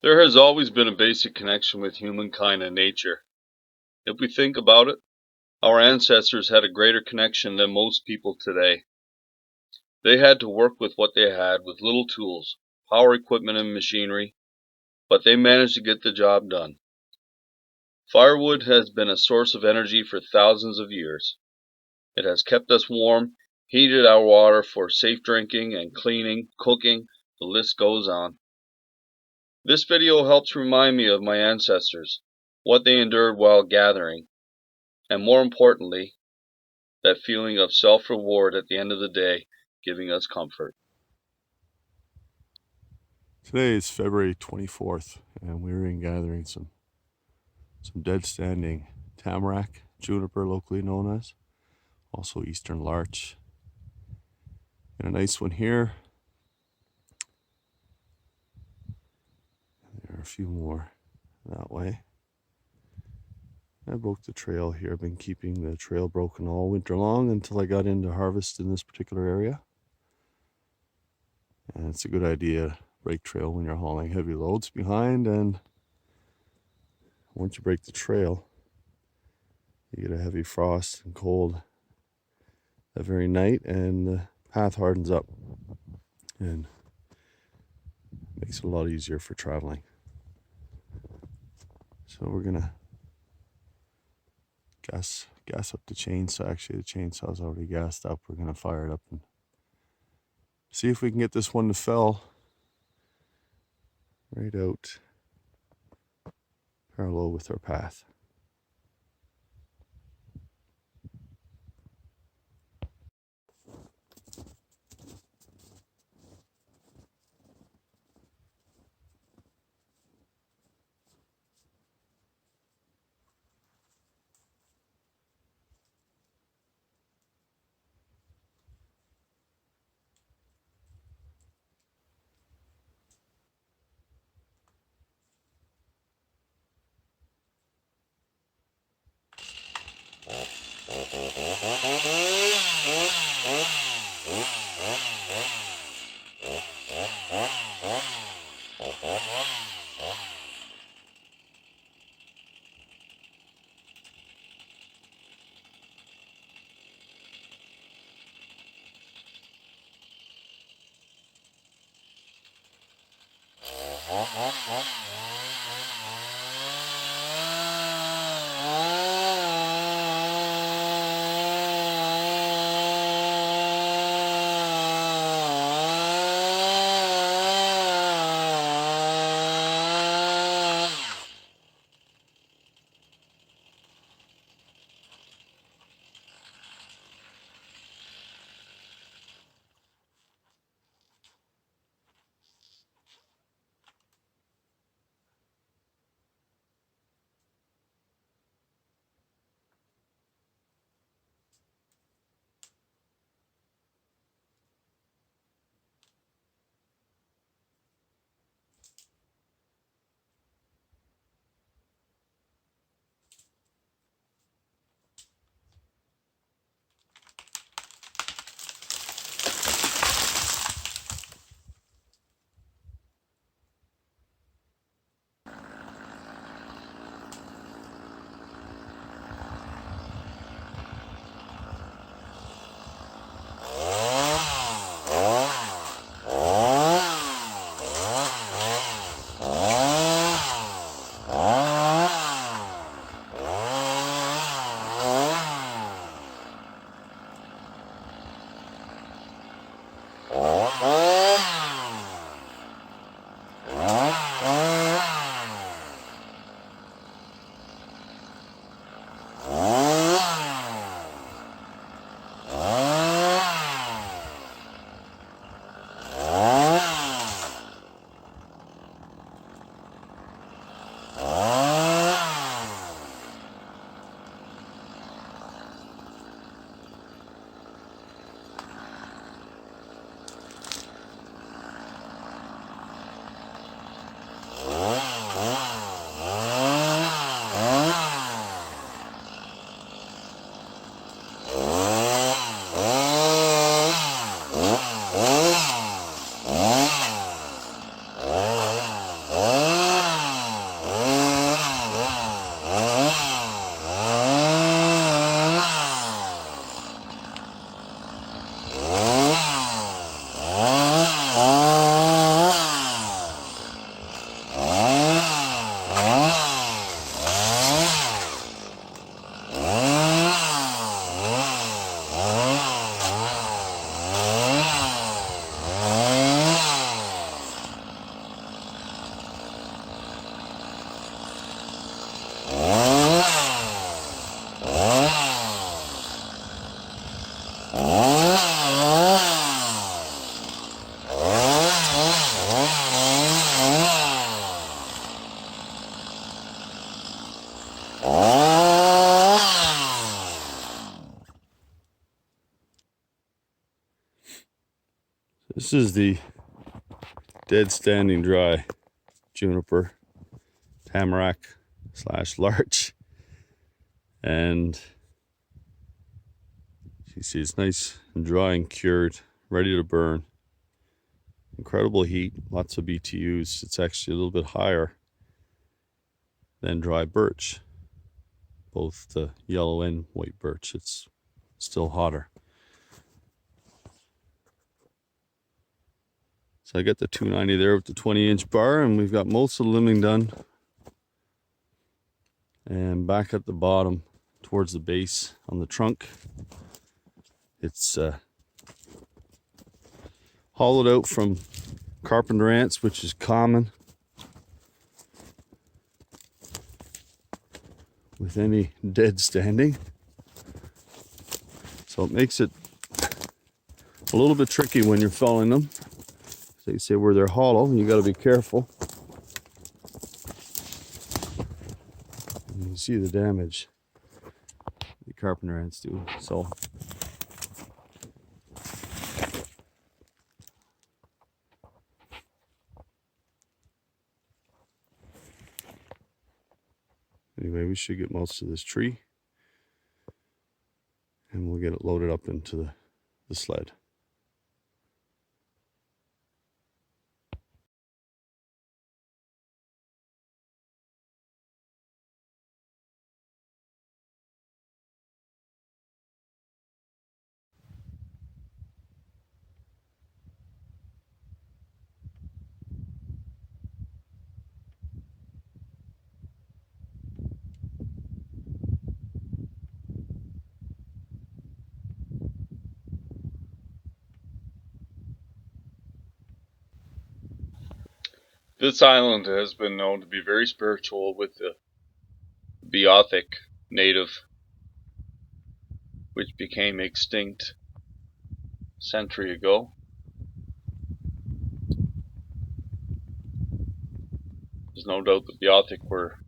There has always been a basic connection with humankind and nature. If we think about it, our ancestors had a greater connection than most people today. They had to work with what they had with little tools, power equipment and machinery, but they managed to get the job done. Firewood has been a source of energy for thousands of years. It has kept us warm, heated our water for safe drinking and cleaning, cooking, the list goes on. This video helps remind me of my ancestors, what they endured while gathering, and more importantly, that feeling of self-reward at the end of the day, giving us comfort. Today is February 24th, and we're in gathering some dead standing tamarack, juniper locally known as, also eastern larch, and a nice one here. There are a few more that way. I broke the trail here. I've been keeping the trail broken all winter long until I got into harvest in this particular area. And it's a good idea to break trail when you're hauling heavy loads behind, and once you break the trail, you get a heavy frost and cold that very night, and the path hardens up and makes it a lot easier for traveling. So we're gonna gas up the chainsaw. Actually, the chainsaw's already gassed up. We're gonna fire it up and see if we can get this one to fell right out parallel with our path. This is the dead standing dry juniper, tamarack / larch, and you see it's nice and dry and cured, ready to burn. Incredible heat, lots of BTUs. It's actually a little bit higher than dry birch, both the yellow and white birch. It's still hotter. So I got the 290 there with the 20-inch bar, and we've got most of the limbing done. And back at the bottom, towards the base on the trunk, it's hollowed out from carpenter ants, which is common with any dead standing. So it makes it a little bit tricky when you're felling them. So you say where they're hollow, you got to be careful. And you see the damage the carpenter ants do. So anyway, we should get most of this tree, and we'll get it loaded up into the sled. This island has been known to be very spiritual with the Beothic native, which became extinct a century ago. There's no doubt the Beothic were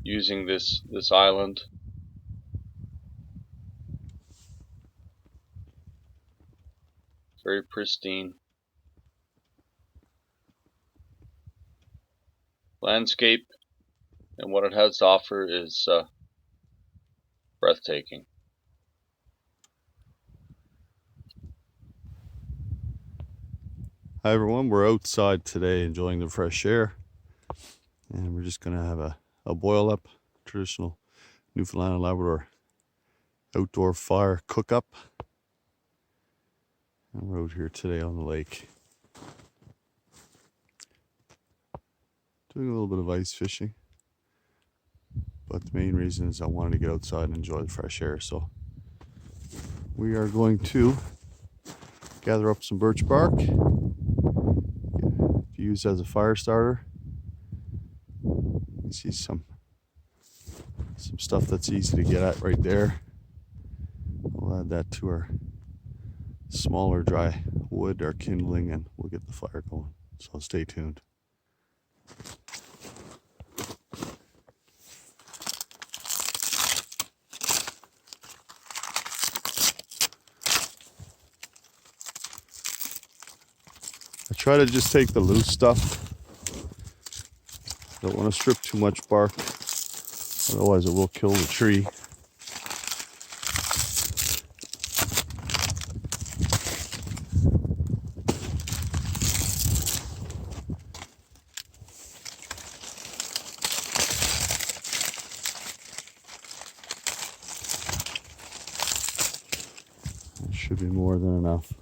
using this island. Very pristine landscape, and what it has to offer is breathtaking. Hi everyone, we're outside today enjoying the fresh air, and we're just going to have a boil up, traditional Newfoundland and Labrador outdoor fire cook up. And we're out here today on the lake doing a little bit of ice fishing, but the main reason is I wanted to get outside and enjoy the fresh air. So we are going to gather up some birch bark to use as a fire starter. You see some stuff that's easy to get at right there. We'll add that to our smaller dry wood, our kindling, and we'll get the fire going. So stay tuned. I try to just take the loose stuff. Don't want to strip too much bark, otherwise it will kill the tree. That should be more than enough.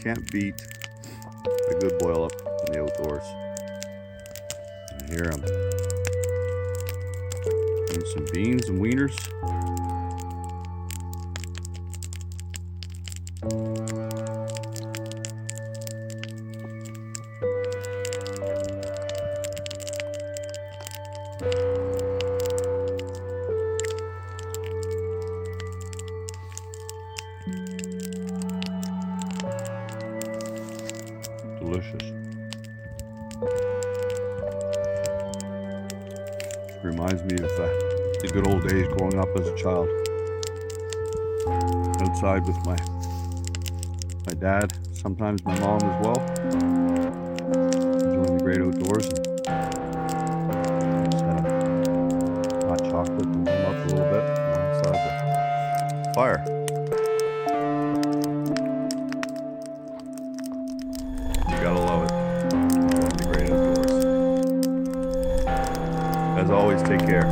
can't beat a good boil up in the outdoors. And here I'm doing some beans and wieners. Delicious. Reminds me of the good old days growing up as a child. Outside with my dad, sometimes my mom as well. Enjoying the great outdoors. And just had a hot chocolate and warm up a little bit alongside the fire. You gotta love it. Enjoying the great outdoors. As always, take care.